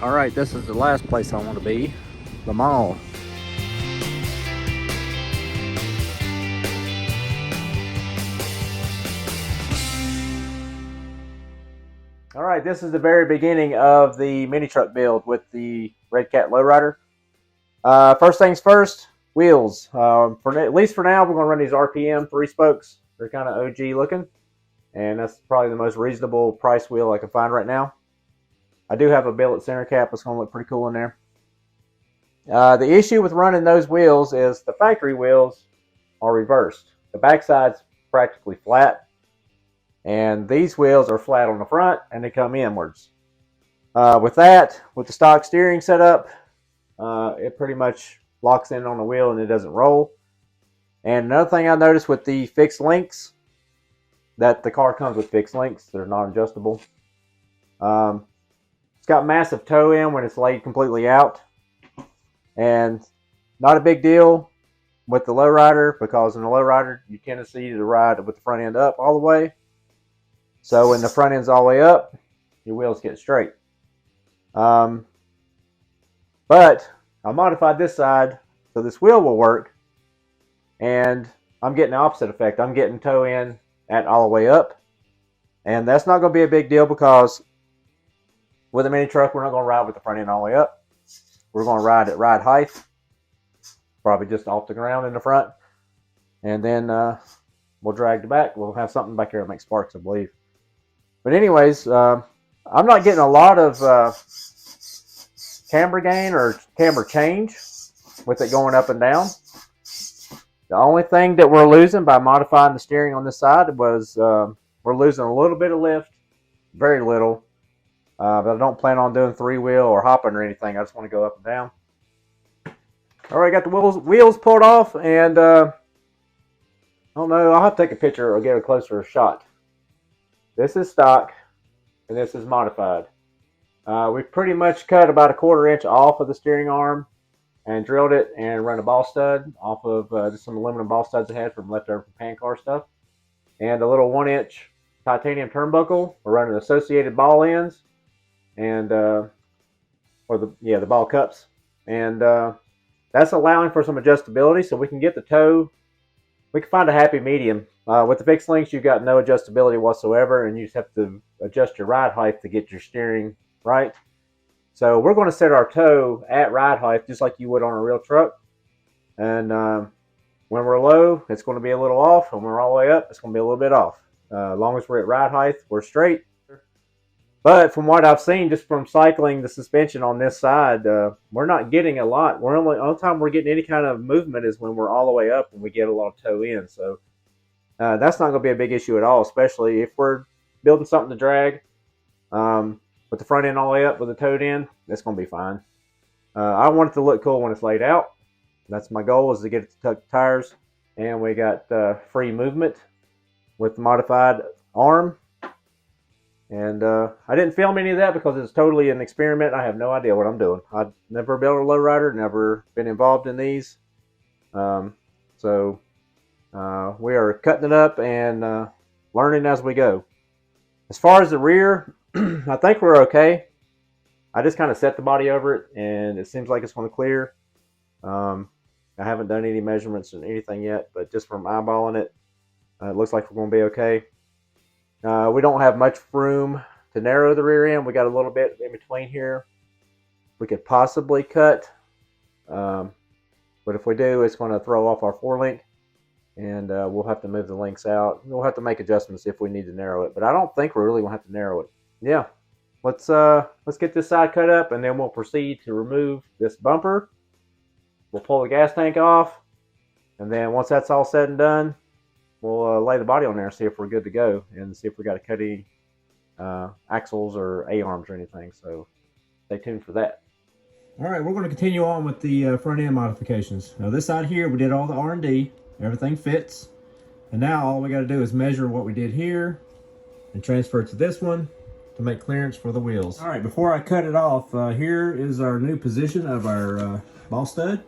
All right, this is the last place I want to be, the mall. All right, this is the very beginning of the mini truck build with the Red Cat Lowrider. First things first, wheels. At least for now, we're going to run these RPM 3-spokes. They're kind of OG looking, and that's probably the most reasonable price wheel I can find right now. I do have a billet center cap. It's going to look pretty cool in there. The issue with running those wheels is the factory wheels are reversed. The backside's practically flat, and these wheels are flat on the front and they come inwards. With the stock steering setup, it pretty much locks in on the wheel and it doesn't roll. And another thing I noticed with the fixed links, that the car comes with fixed links. They're not adjustable. It's got massive toe in when it's laid completely out. And not a big deal with the lowrider, because in the lowrider you tend to see to ride with the front end up all the way. So when the front end's all the way up, your wheels get straight. But I modified this side so this wheel will work, and I'm getting the opposite effect. I'm getting toe in at all the way up, and that's not going to be a big deal because with a mini truck, we're not going to ride with the front end all the way up. We're going to ride at ride height, probably just off the ground in the front, and then we'll drag the back. We'll have something back here that makes sparks, I believe. But anyways, I'm not getting a lot of camber gain or camber change with it going up and down. The only thing that we're losing by modifying the steering on this side was we're losing a little bit of lift, very little. But I don't plan on doing 3-wheel or hopping or anything. I just want to go up and down. All right, got the wheels pulled off, and I don't know. I'll have to take a picture or get a closer shot. This is stock, and this is modified. We've pretty much cut about a 1/4 inch off of the steering arm and drilled it and run a ball stud off of just some aluminum ball studs I had from leftover from pan car stuff, and a little 1-inch titanium turnbuckle. We're running associated ball ends and the ball cups, and that's allowing for some adjustability so we can get the toe. We can find a happy medium. With the fixed links, you've got no adjustability whatsoever, and you just have to adjust your ride height to get your steering right. So we're going to set our toe at ride height just like you would on a real truck. And when we're low, it's going to be a little off, and when we're all the way up, it's going to be a little bit off. As long as we're at ride height, we're straight. But from what I've seen, just from cycling the suspension on this side, we're not getting a lot. Only time we're getting any kind of movement is when we're all the way up and we get a lot of toe in. So that's not going to be a big issue at all, especially if we're building something to drag with the front end all the way up with the toed in. It's going to be fine. I want it to look cool when it's laid out. That's my goal, is to get it to tuck the tires. And we got free movement with the modified arm. And I didn't film any of that because it's totally an experiment. I have no idea what I'm doing. I've never built a lowrider, never been involved in these. So we are cutting it up and learning as we go. As far as the rear, I think we're okay. I just kind of set the body over it, and it seems like it's going to clear. I haven't done any measurements or anything yet, but just from eyeballing it, it looks like we're going to be okay. We don't have much room to narrow the rear end. We got a little bit in between here. We could possibly cut, but if we do, it's going to throw off our 4-link, and we'll have to move the links out. We'll have to make adjustments if we need to narrow it, but I don't think we really will have to narrow it. Yeah, let's get this side cut up, and then we'll proceed to remove this bumper. We'll pull the gas tank off, and then once that's all said and done, we'll lay the body on there and see if we're good to go, and see if we got to cut any axles or A-arms or anything. So stay tuned for that. All right, we're going to continue on with the front end modifications. Now this side here, we did all the R&D. Everything fits. And now all we got to do is measure what we did here and transfer it to this one to make clearance for the wheels. All right, before I cut it off, here is our new position of our ball stud.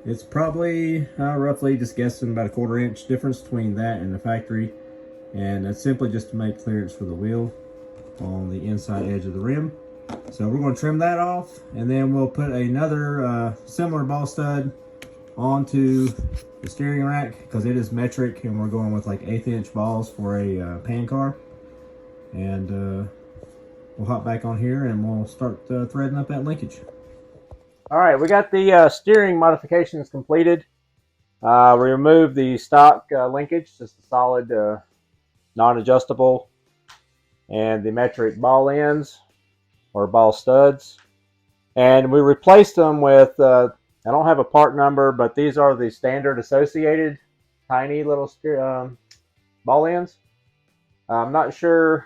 It's probably roughly, just guessing, about a 1/4 inch difference between that and the factory, and that's simply just to make clearance for the wheel on the inside edge of the rim. So we're going to trim that off, and then we'll put another similar ball stud onto the steering rack because it is metric, and we're going with like 1/8 inch balls for a pan car. And we'll hop back on here and we'll start threading up that linkage. All right, we got the steering modifications completed. We removed the stock linkage, just a solid non-adjustable, and the metric ball ends or ball studs, and we replaced them with I don't have a part number, but these are the standard associated tiny little ball ends. I'm not sure.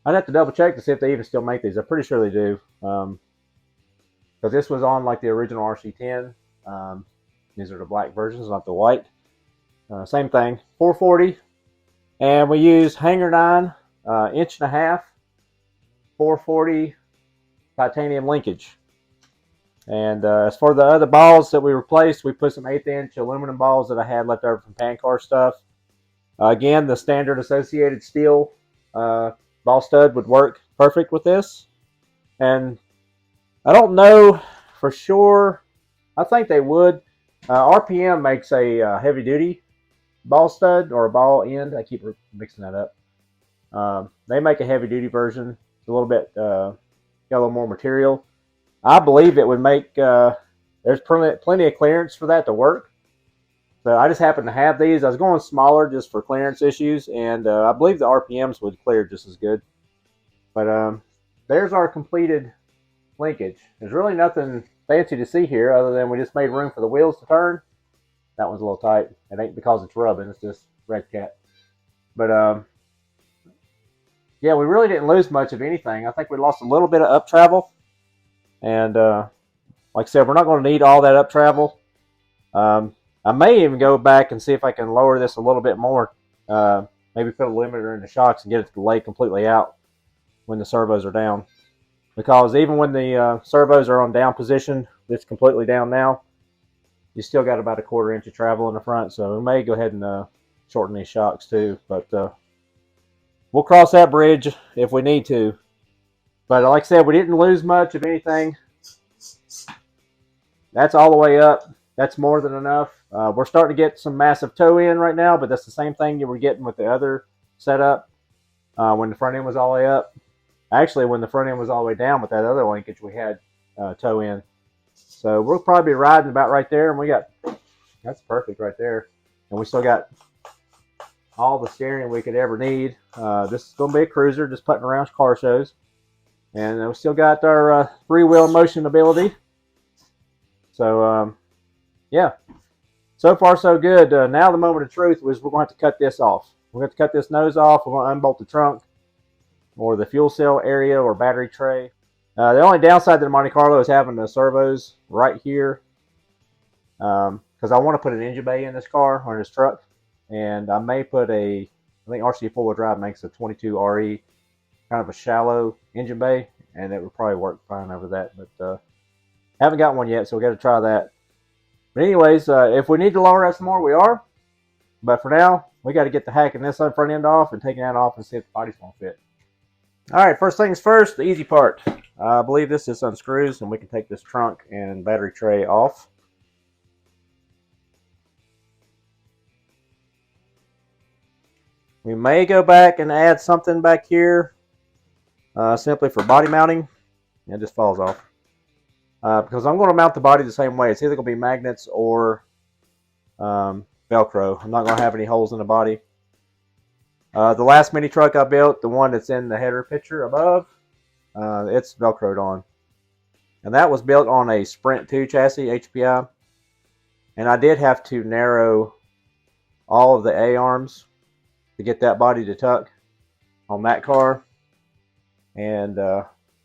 I'd have to double check to see if they even still make these. I'm pretty sure they do, because this was on like the original RC10. These are the black versions, not the white. Same thing, 440, and we use Hanger 9 1.5 440 titanium linkage. And as for the other balls that we replaced, we put some 1/8 inch aluminum balls that I had left over from pan car stuff. Again, the standard associated steel ball stud would work perfect with this. And I don't know for sure. I think they would. RPM makes a heavy duty ball stud or a ball end. I keep mixing that up. They make a heavy duty version. It's a little bit got a little more material. I believe it would make there's plenty of clearance for that to work. So I just happen to have these. I was going smaller just for clearance issues, and I believe the RPMs would clear just as good. But there's our completed linkage. There's really nothing fancy to see here other than we just made room for the wheels to turn. That one's a little tight. It ain't because it's rubbing. It's just red cat. But yeah, we really didn't lose much of anything. I think we lost a little bit of up travel. And like I said, we're not going to need all that up travel. I may even go back and see if I can lower this a little bit more. Maybe put a limiter in the shocks and get it to lay completely out when the servos are down. Because even when the servos are on down position, it's completely down now, you still got about 1/4 inch of travel in the front. So we may go ahead and shorten these shocks too. But we'll cross that bridge if we need to. But like I said, we didn't lose much of anything. That's all the way up. That's more than enough. We're starting to get some massive toe in right now, but that's the same thing you were getting with the other setup when the front end was all the way up. Actually, when the front end was all the way down with that other linkage, we had toe in. So we'll probably be riding about right there, and that's perfect right there. And we still got all the steering we could ever need. This is going to be a cruiser, just putting around car shows. And we still got our three-wheel motion ability. So, yeah. So far, so good. Now the moment of truth was we're going to have to cut this off. We're going to cut this nose off. We're going to unbolt the trunk or the fuel cell area or battery tray. The only downside to the Monte Carlo is having the servos right here. Because I want to put an engine bay in this car or in this truck. And I may put I think RC 4-wheel drive makes a 22 RE, kind of a shallow engine bay, and it would probably work fine over that. But haven't got one yet, so we got to try that. But anyways, if we need to lower that some more, we are. But for now, we got to get the hacking this front end off and taking that off and see if the body's going to fit. All right, first things first, the easy part. I believe this just unscrews, and we can take this trunk and battery tray off. We may go back and add something back here simply for body mounting. It just falls off. Because I'm going to mount the body the same way. It's either going to be magnets or Velcro. I'm not going to have any holes in the body. The last mini truck I built, the one that's in the header picture above, it's Velcroed on. And that was built on a Sprint 2 chassis, HPI. And I did have to narrow all of the A-arms to get that body to tuck on that car. And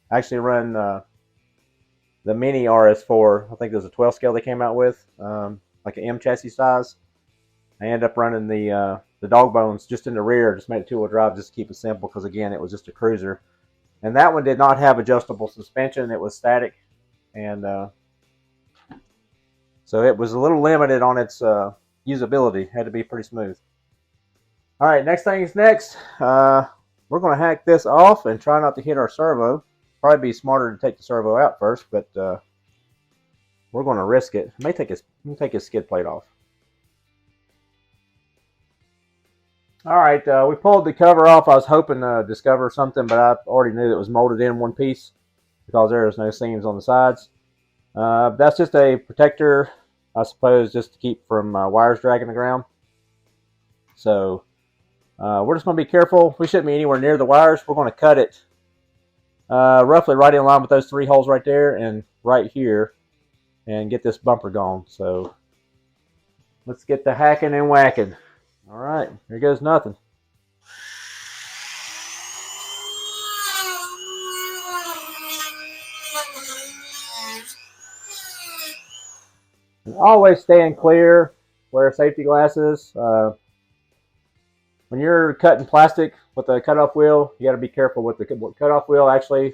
actually run the mini RS4. I think there's a 12 scale they came out with, like an M chassis size. I ended up running the dog bones just in the rear, just made it 2-wheel drive just to keep it simple because, again, it was just a cruiser. And that one did not have adjustable suspension. It was static. And so it was a little limited on its usability. Had to be pretty smooth. All right, next thing's next. We're going to hack this off and try not to hit our servo. probably be smarter to take the servo out first, but we're going to risk it. Let me take his skid plate off. All right, we pulled the cover off. I was hoping to discover something, but I already knew it was molded in one piece because there is no seams on the sides. That's just a protector, I suppose, just to keep from wires dragging the ground. So we're just going to be careful. We shouldn't be anywhere near the wires. We're going to cut it roughly right in line with those 3 holes right there and right here and get this bumper gone. So let's get the hacking and whacking. All right, here goes nothing. And always staying clear, wear safety glasses. When you're cutting plastic with a cutoff wheel, you got to be careful with the cutoff wheel actually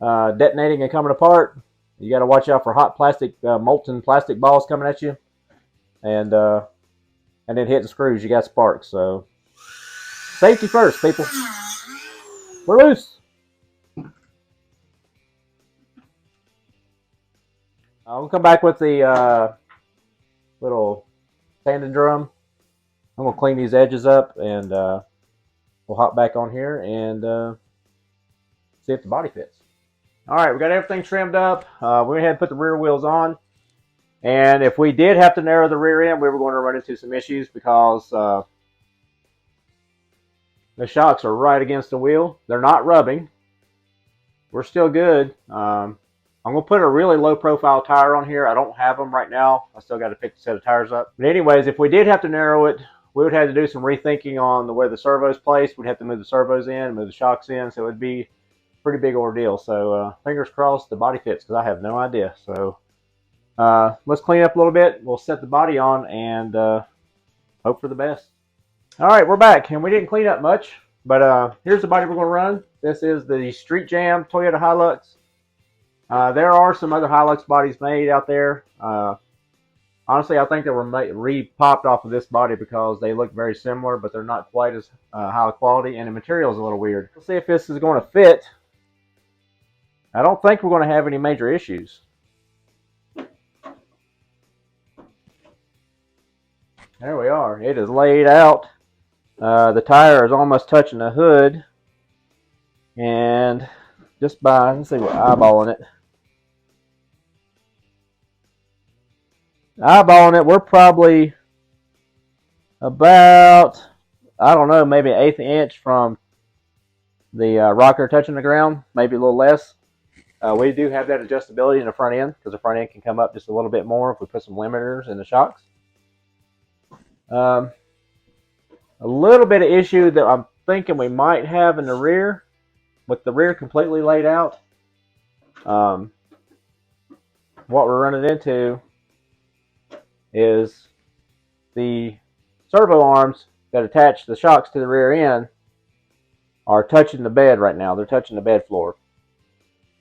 detonating and coming apart. You got to watch out for hot plastic, molten plastic balls coming at you, and then hitting screws. You got sparks. So safety first, people. We're loose. We'll come back with the little sanding drum. I'm going to clean these edges up, and we'll hop back on here and see if the body fits. All right, we got everything trimmed up. We went ahead and put the rear wheels on. And if we did have to narrow the rear end, we were going to run into some issues because the shocks are right against the wheel. They're not rubbing. We're still good. I'm going to put a really low profile tire on here. I don't have them right now. I still got to pick the set of tires up. But anyways, if we did have to narrow it, we would have to do some rethinking on the way the servo's placed. We'd have to move the servos in, move the shocks in. So it would be a pretty big ordeal. So fingers crossed the body fits because I have no idea. So let's clean up a little bit. We'll set the body on and hope for the best. All right, we're back. And we didn't clean up much. But here's the body we're going to run. This is the Street Jam Toyota Hilux. There are some other Hilux bodies made out there. Honestly, I think they were re-popped off of this body because they look very similar, but they're not quite as high quality, and the material is a little weird. Let's see if this is going to fit. I don't think we're going to have any major issues. There we are. It is laid out. The tire is almost touching the hood, and just by, let's see, we're eyeballing it. We're probably about, I don't know, maybe 1/8 inch from the rocker touching the ground, maybe a little less. We do have that adjustability in the front end because the front end can come up just a little bit more if we put some limiters in the shocks. A little bit of issue that I'm thinking we might have in the rear, with the rear completely laid out. What we're running into is the servo arms that attach the shocks to the rear end are touching the bed right now. They're touching the bed floor.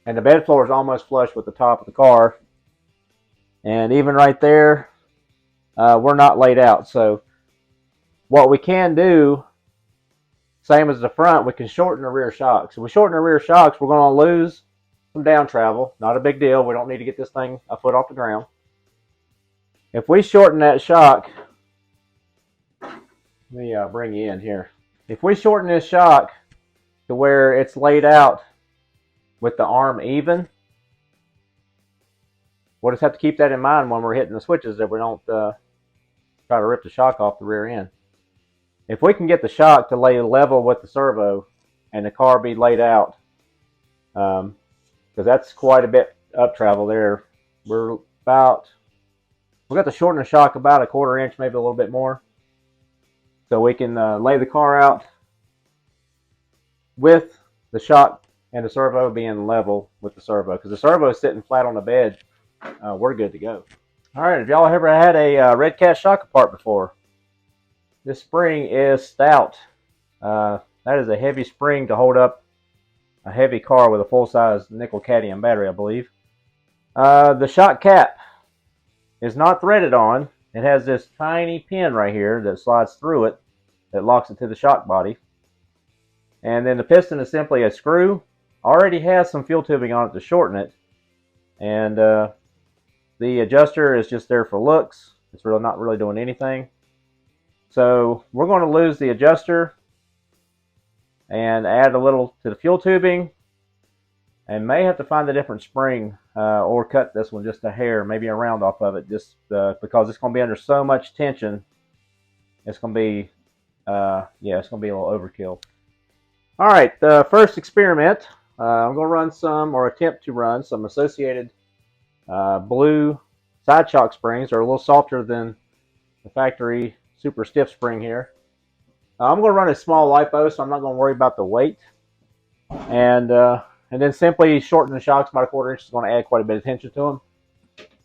And the bed floor is almost flush with the top of the car. And even right there, we're not laid out. So what we can do, same as the front, we can shorten the rear shocks. If we shorten the rear shocks, we're going to lose some down travel. Not a big deal. We don't need to get this thing a foot off the ground. If we shorten that shock, let me bring you in here. If we shorten this shock to where it's laid out with the arm even, we'll just have to keep that in mind when we're hitting the switches that we don't try to rip the shock off the rear end. If we can get the shock to lay level with the servo and the car be laid out, because that's quite a bit up travel there. We got to shorten the shock about 1/4 inch, maybe a little bit more, so we can lay the car out with the shock and the servo being level with the servo. Because the servo is sitting flat on the bed, we're good to go. All right, if y'all ever had a Red Cat shock apart before, this spring is stout. That is a heavy spring to hold up a heavy car with a full-size nickel cadmium battery, I believe. The shock cap is not threaded on. It has this tiny pin right here that slides through it that locks it to the shock body. And then the piston is simply a screw already has some fuel tubing on it to shorten it, and the adjuster is just there for looks. It's really not really doing anything. So we're going to lose the adjuster and add a little to the fuel tubing, and may have to find a different spring or cut this one just a hair, maybe a round off of it, just because it's going to be under so much tension. It's going to be, it's going to be a little overkill. All right, the first experiment, I'm going to run some, or attempt to run some associated blue side shock springs. They're a little softer than the factory super stiff spring here. I'm going to run a small LiPo, so I'm not going to worry about the weight. And then simply shorten the shocks about 1/4 inch is going to add quite a bit of tension to them.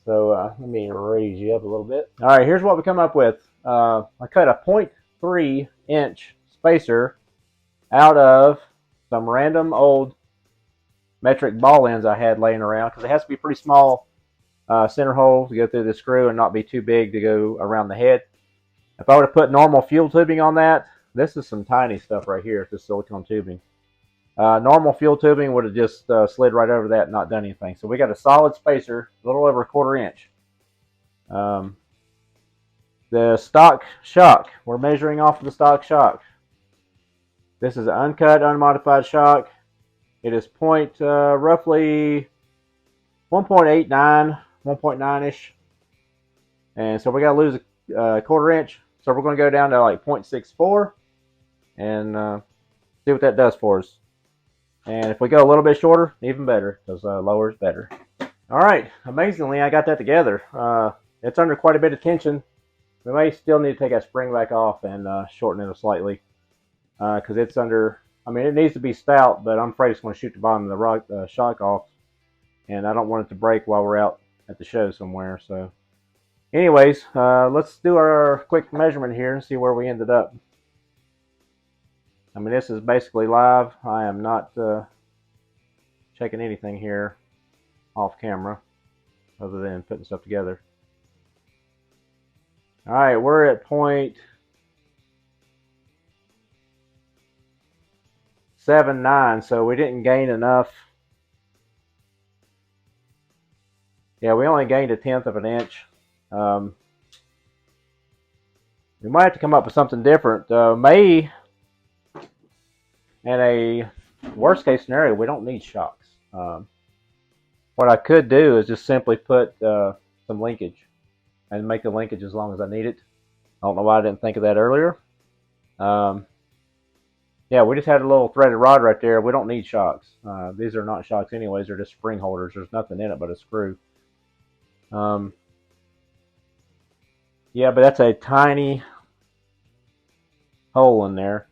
So let me raise you up a little bit. All right, here's what we come up with. I cut a 0.3 inch spacer out of some random old metric ball ends I had laying around, because it has to be pretty small center hole to go through the screw and not be too big to go around the head. If I would have put normal fuel tubing on that, this is some tiny stuff right here, this silicone tubing. Normal fuel tubing would have just slid right over that and not done anything. So we got a solid spacer, a little over 1/4 inch. The stock shock, we're measuring off of the stock shock. This is an uncut, unmodified shock. It is roughly 1.89, 1.9-ish. And so we got to lose a 1/4 inch. So we're going to go down to like 0.64 and see what that does for us. And if we go a little bit shorter, even better, because lower is better. All right, amazingly, I got that together. It's under quite a bit of tension. We may still need to take that spring back off and shorten it slightly, because it's under, I mean, it needs to be stout, but I'm afraid it's going to shoot the bottom of the shock off, and I don't want it to break while we're out at the show somewhere. So anyways, let's do our quick measurement here and see where we ended up. I mean, this is basically live. I am not checking anything here off camera other than putting stuff together. All right, we're at 0.79, so we didn't gain enough. Yeah, we only gained 1/10 of an inch. We might have to come up with something different. In a worst case scenario, we don't need shocks. What I could do is just simply put some linkage and make the linkage as long as I need it. I don't know why I didn't think of that earlier. Yeah, we just had a little threaded rod right there. We don't need shocks. These are not shocks anyways. They're just spring holders. There's nothing in it but a screw. Yeah, but that's a tiny hole in there.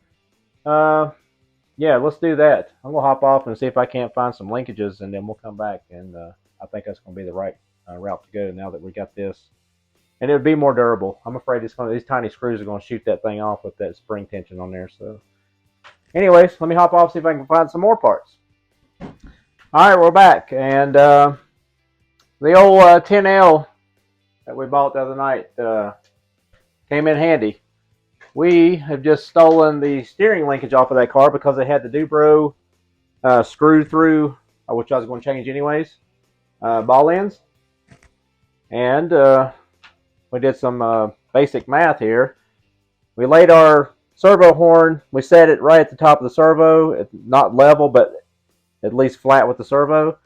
Yeah, let's do that. I'm going to hop off and see if I can't find some linkages, and then we'll come back, and I think that's going to be the right route to go now that we got this. And it would be more durable. I'm afraid these tiny screws are going to shoot that thing off with that spring tension on there. So anyways, let me hop off, see if I can find some more parts. All right, we're back. And the old 10L that we bought the other night came in handy. We have just stolen the steering linkage off of that car because it had the Dubro screw through, which I was going to change anyways, ball ends. And we did some basic math here. We laid our servo horn, we set it right at the top of the servo, not level, but at least flat with the servo,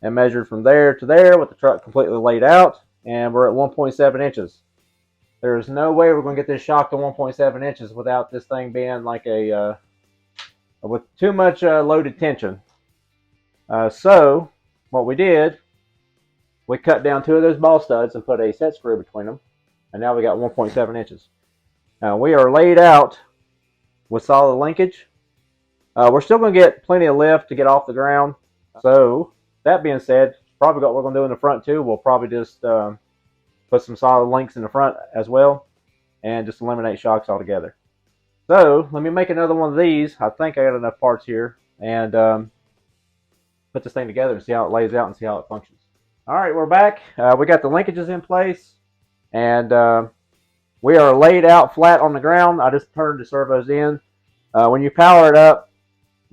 and measured from there to there with the truck completely laid out, and we're at 1.7 inches. There's no way we're going to get this shock to 1.7 inches without this thing being like with too much loaded tension. So what we did, we cut down 2 of those ball studs and put a set screw between them, and now we got 1.7 inches. Now we are laid out with solid linkage. We're still going to get plenty of lift to get off the ground. So that being said, probably what we're going to do in the front too, we'll probably just put some solid links in the front as well, and just eliminate shocks altogether. So let me make another one of these. I think I got enough parts here, and put this thing together and see how it lays out and see how it functions. All right, we're back. We got the linkages in place, and we are laid out flat on the ground. I just turned the servos in. When you power it up,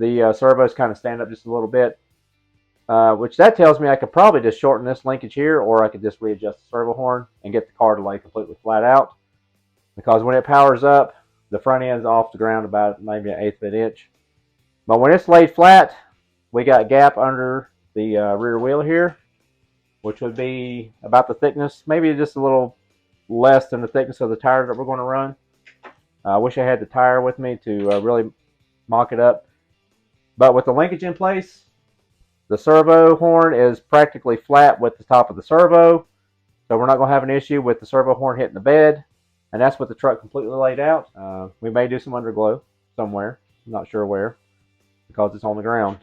the servos kind of stand up just a little bit, which that tells me I could probably just shorten this linkage here, or I could just readjust the servo horn and get the car to lay completely flat out. Because when it powers up, the front end's off the ground about maybe 1/8 of an inch. But when it's laid flat, we got gap under the rear wheel here, which would be about the thickness, maybe just a little less than the thickness of the tires that we're going to run. I wish I had the tire with me to really mock it up. But with the linkage in place, the servo horn is practically flat with the top of the servo. So we're not going to have an issue with the servo horn hitting the bed. And that's with the truck completely laid out. We may do some underglow somewhere. I'm not sure where, because it's on the ground.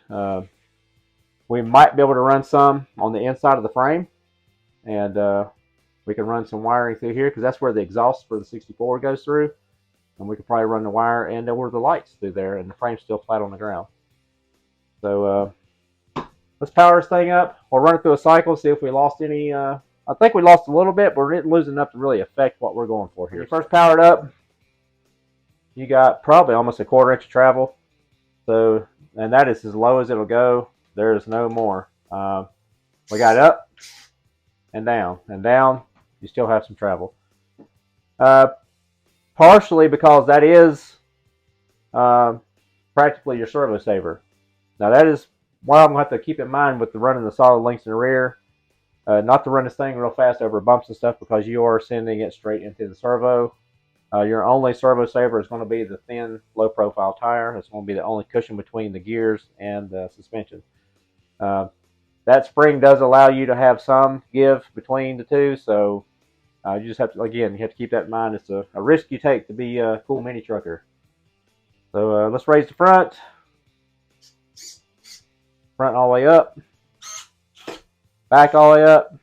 We might be able to run some on the inside of the frame. And we can run some wiring through here, because that's where the exhaust for the 64 goes through. And we could probably run the wire and over the lights through there, and the frame's still flat on the ground. So let's power this thing up. We'll run it through a cycle, see if we lost any. I think we lost a little bit, but we didn't lose enough to really affect what we're going for here. When you first powered up, you got probably almost 1/4 inch of travel. So, and that is as low as it'll go. There is no more. We got up and down, you still have some travel. Partially because that is practically your servo saver. Now that is what I'm going to have to keep in mind with the running the solid links in the rear. Not to run this thing real fast over bumps and stuff, because you are sending it straight into the servo. Your only servo saver is going to be the thin, low profile tire. It's going to be the only cushion between the gears and the suspension. That spring does allow you to have some give between the two, so you just have to, again, you have to keep that in mind. It's a risk you take to be a cool mini trucker. So let's raise the front. Front all the way up. Back all the way up.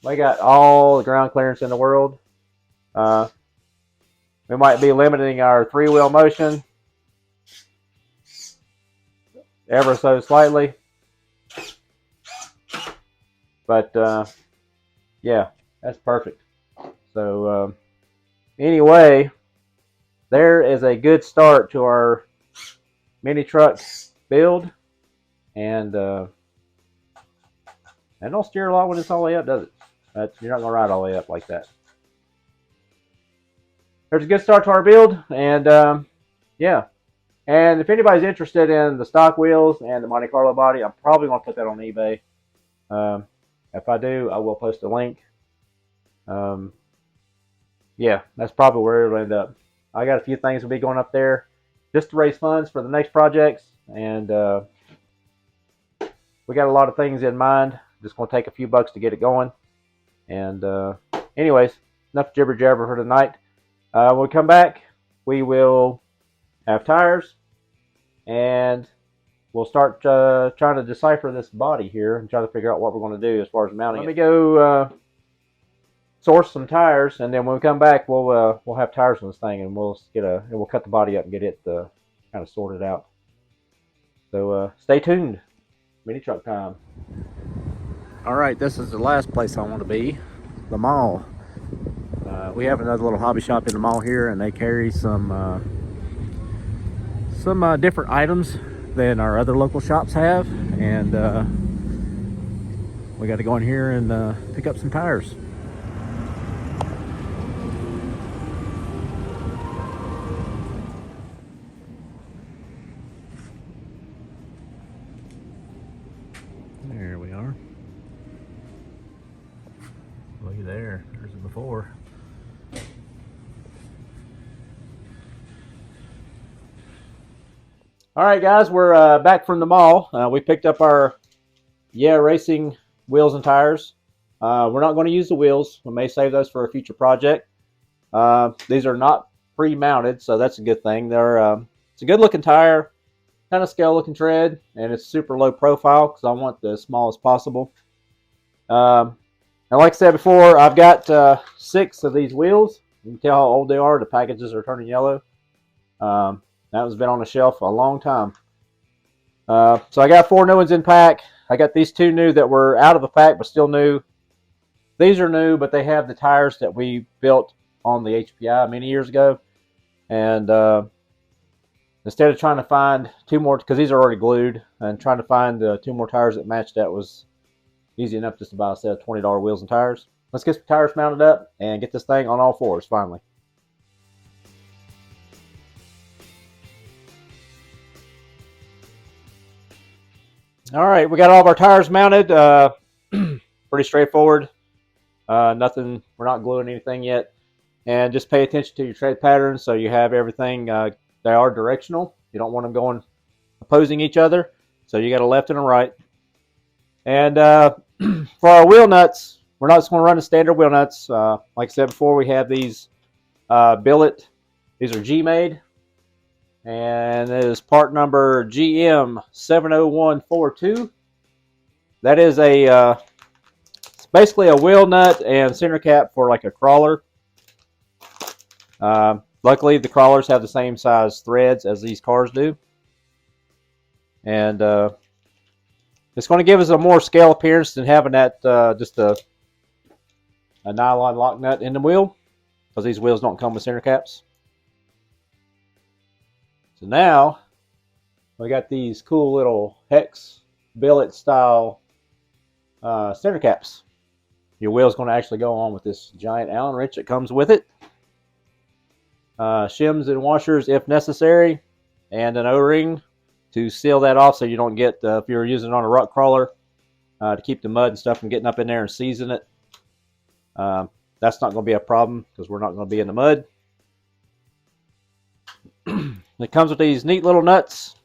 We got all the ground clearance in the world. We might be limiting our 3-wheel motion ever so slightly. But yeah, that's perfect. So anyway, there is a good start to our mini truck build. And don't steer a lot when it's all the way up, does it? You're not going to ride all the way up like that. There's a good start to our build. And yeah. And if anybody's interested in the stock wheels and the Monte Carlo body, I'm probably going to put that on eBay. If I do, I will post a link. Yeah, that's probably where it'll end up. I got a few things will be going up there just to raise funds for the next projects. And we got a lot of things in mind. Just going to take a few bucks to get it going. And anyways, enough jibber jabber for tonight. When we come back, we will have tires, and we'll start trying to decipher this body here and try to figure out what we're going to do as far as mounting. Let me go source some tires, and then when we come back, we'll have tires on this thing, and we'll cut the body up and get it kind of sorted out. So stay tuned. Mini truck time. All right, this is the last place I want to be, the mall. We have another little hobby shop in the mall here, and they carry some different items than our other local shops have, and we got to go in here and pick up some tires. There we are. Looky there, there's it before. All right, guys, we're back from the mall. We picked up our Racing wheels and tires. We're not going to use the wheels. We may save those for a future project. These are not pre-mounted, so that's a good thing. It's a good-looking tire, kind of scale-looking tread, and it's super low profile because I want the smallest possible. And like I said before, I've got 6 of these wheels. You can tell how old they are. The packages are turning yellow. That one's been on the shelf a long time. So I got 4 new ones in pack. I got these 2 new that were out of the pack but still new. These are new, but they have the tires that we built on the HPI many years ago. And the instead of trying to find two more, because these are already glued, and trying to find two more tires that match that was easy enough just to buy a set of $20 wheels and tires. Let's get some tires mounted up and get this thing on all fours finally. All right, we got all of our tires mounted. Pretty straightforward. Nothing, we're not gluing anything yet. And just pay attention to your tread patterns so you have everything. They are directional. You don't want them going opposing each other. So you got a left and a right. And for our wheel nuts, we're not just going to run the standard wheel nuts. Like I said before, we have these billet. These are G-made. And it is part number GM70142. That is a it's basically a wheel nut and center cap for like a crawler. Luckily, the crawlers have the same size threads as these cars do. And it's going to give us a more scale appearance than having that just a nylon lock nut in the wheel, because these wheels don't come with center caps. So now we got these cool little hex billet style center caps. Your wheel's going to actually go on with this giant Allen wrench that comes with it. Shims and washers if necessary, and an O-ring to seal that off so you don't get, if you're using it on a rock crawler, to keep the mud and stuff from getting up in there and seizing it. That's not going to be a problem because we're not going to be in the mud. It comes with these neat little nuts.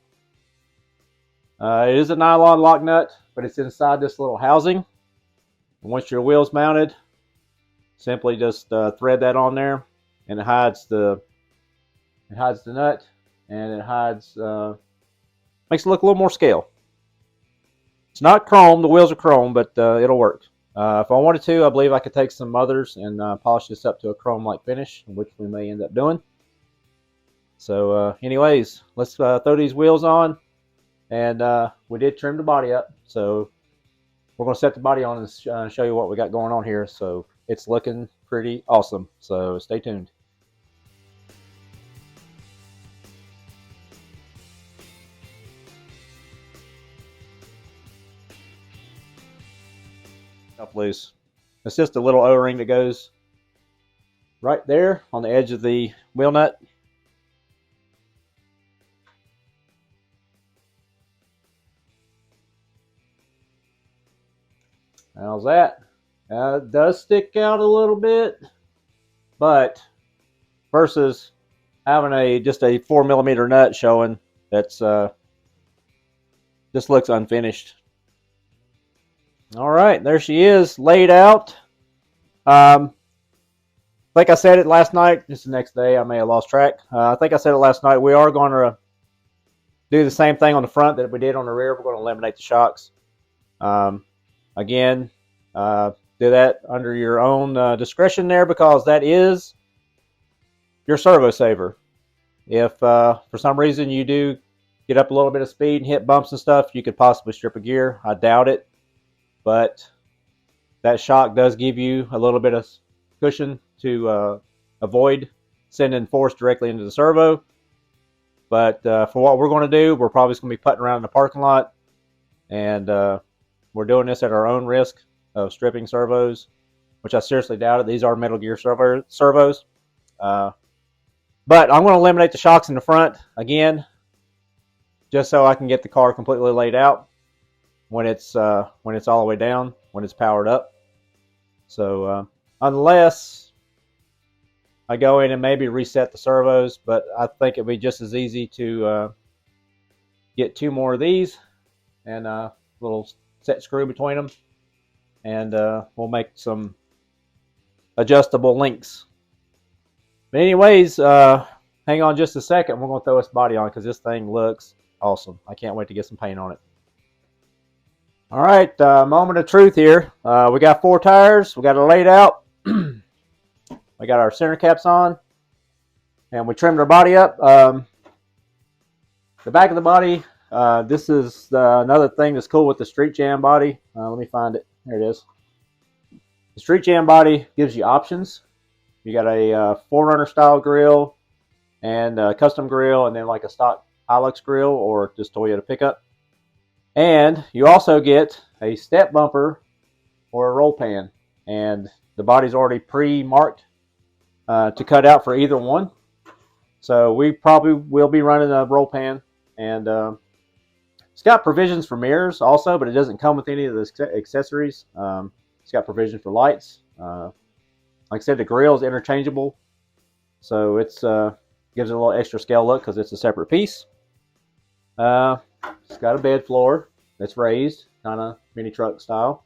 It is a nylon lock nut, but it's inside this little housing. And once your wheel's mounted, simply just thread that on there, and it hides the nut, and it hides makes it look a little more scale. It's not chrome; the wheels are chrome, but it'll work. If I wanted to, I believe I could take some others and polish this up to a chrome-like finish, which we may end up doing. So anyways, let's throw these wheels on. And we did trim the body up. So we're going to set the body on and show you what we got going on here. So it's looking pretty awesome. So stay tuned. Up loose. It's just a little O-ring that goes right there on the edge of the wheel nut. How's that? It does stick out a little bit, but versus having just a 4mm nut showing, that's just looks unfinished. All right, there she is, laid out. Like I said it last night, just the next day, I may have lost track. I think I said it last night. We are going to do the same thing on the front that we did on the rear. We're going to eliminate the shocks. Again, do that under your own discretion there, because that is your servo saver. If for some reason you do get up a little bit of speed and hit bumps and stuff, you could possibly strip a gear. I doubt it, but that shock does give you a little bit of cushion to avoid sending force directly into the servo. But for what we're going to do, we're probably just going to be putting around in the parking lot, and we're doing this at our own risk of stripping servos, which I seriously doubt it. These are Metal Gear servos. But I'm going to eliminate the shocks in the front again, just so I can get the car completely laid out when it's all the way down, when it's powered up. So unless I go in and maybe reset the servos, but I think it'd be just as easy to get two more of these and a little set screw between them, and we'll make some adjustable links. But anyways, hang on just a second. We're going to throw this body on because this thing looks awesome. I can't wait to get some paint on it. All right, moment of truth here. We got 4 tires. We got it laid out. We got our center caps on, and we trimmed our body up. The back of the body, this is another thing that's cool with the Street Jam body. Let me find it. There it is. The Street Jam body gives you options. You got a 4Runner style grill and a custom grill, and then like a stock Hilux grill or just Toyota pickup. And you also get a step bumper or a roll pan. And the body's already pre-marked to cut out for either one. So we probably will be running a roll pan. And it's got provisions for mirrors also, but it doesn't come with any of the accessories. It's got provisions for lights. Like I said, the grill is interchangeable. So it's gives it a little extra scale look because it's a separate piece. It's got a bed floor that's raised, kind of mini truck style.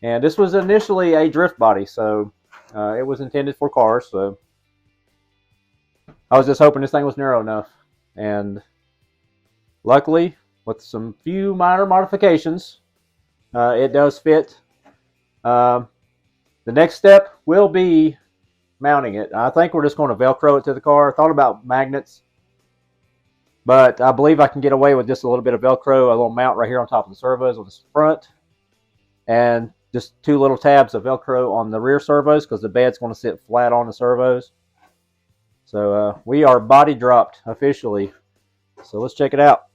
And this was initially a drift body, so it was intended for cars. So I was just hoping this thing was narrow enough. And luckily, with some few minor modifications, it does fit. The next step will be mounting it. I think we're just going to Velcro it to the car. I thought about magnets, but I believe I can get away with just a little bit of Velcro, a little mount right here on top of the servos on the front, and just 2 little tabs of Velcro on the rear servos because the bed's going to sit flat on the servos. So we are body dropped officially. So let's check it out.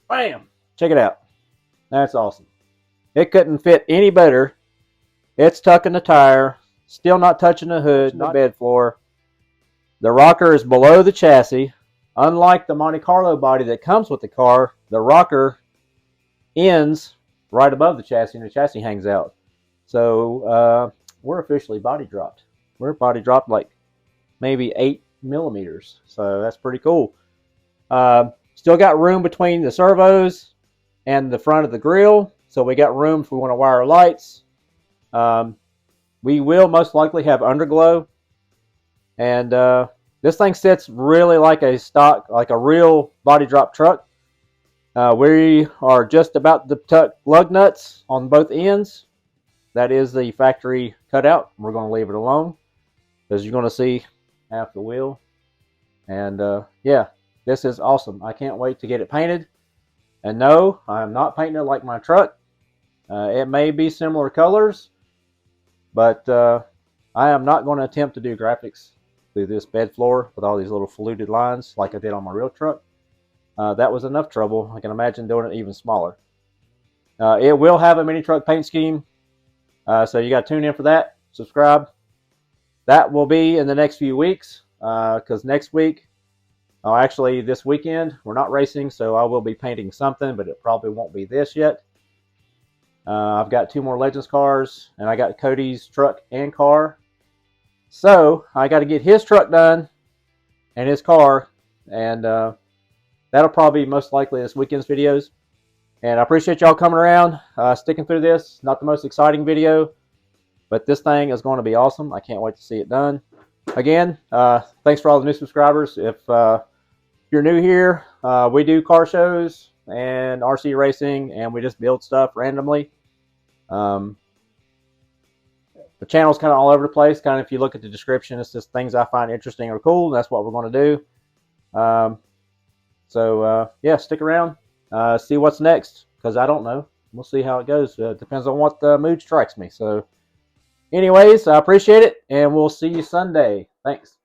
Bam! Check it out. That's awesome. It couldn't fit any better. It's tucking the tire, still not touching the hood, not bed floor. The rocker is below the chassis. Unlike the Monte Carlo body that comes with the car, the rocker ends right above the chassis and the chassis hangs out. So we're officially body dropped. We're body dropped like maybe 8 millimeters. So that's pretty cool. Still got room between the servos and the front of the grill. So we got room if we want to wire lights. We will most likely have underglow. And this thing sits really like a stock, like a real body drop truck. We are just about to tuck lug nuts on both ends. That is the factory cutout. We're going to leave it alone because you're going to see half the wheel. And yeah, this is awesome. I can't wait to get it painted. And no, I'm not painting it like my truck. It may be similar colors, but I am not going to attempt to do graphics through this bed floor with all these little fluted lines like I did on my real truck. That was enough trouble. I can imagine doing it even smaller. It will have a mini truck paint scheme, so you got to tune in for that. Subscribe. That will be in the next few weeks, because next week, actually this weekend, we're not racing, so I will be painting something, but it probably won't be this yet. I've got 2 more Legends cars, and I got Cody's truck and car. So I got to get his truck done and his car, and that'll probably be most likely this weekend's videos. And I appreciate y'all coming around, sticking through this. Not the most exciting video, but this thing is going to be awesome. I can't wait to see it done. Again, thanks for all the new subscribers. If you're new here, we do car shows and RC racing, and we just build stuff randomly. The channel's kind of all over the place. Kind of, if you look at the description, it's just things I find interesting or cool. And that's what we're going to do. Yeah, stick around. See what's next, because I don't know. We'll see how it goes. Depends on what the mood strikes me. So anyways, I appreciate it, and we'll see you Sunday. Thanks.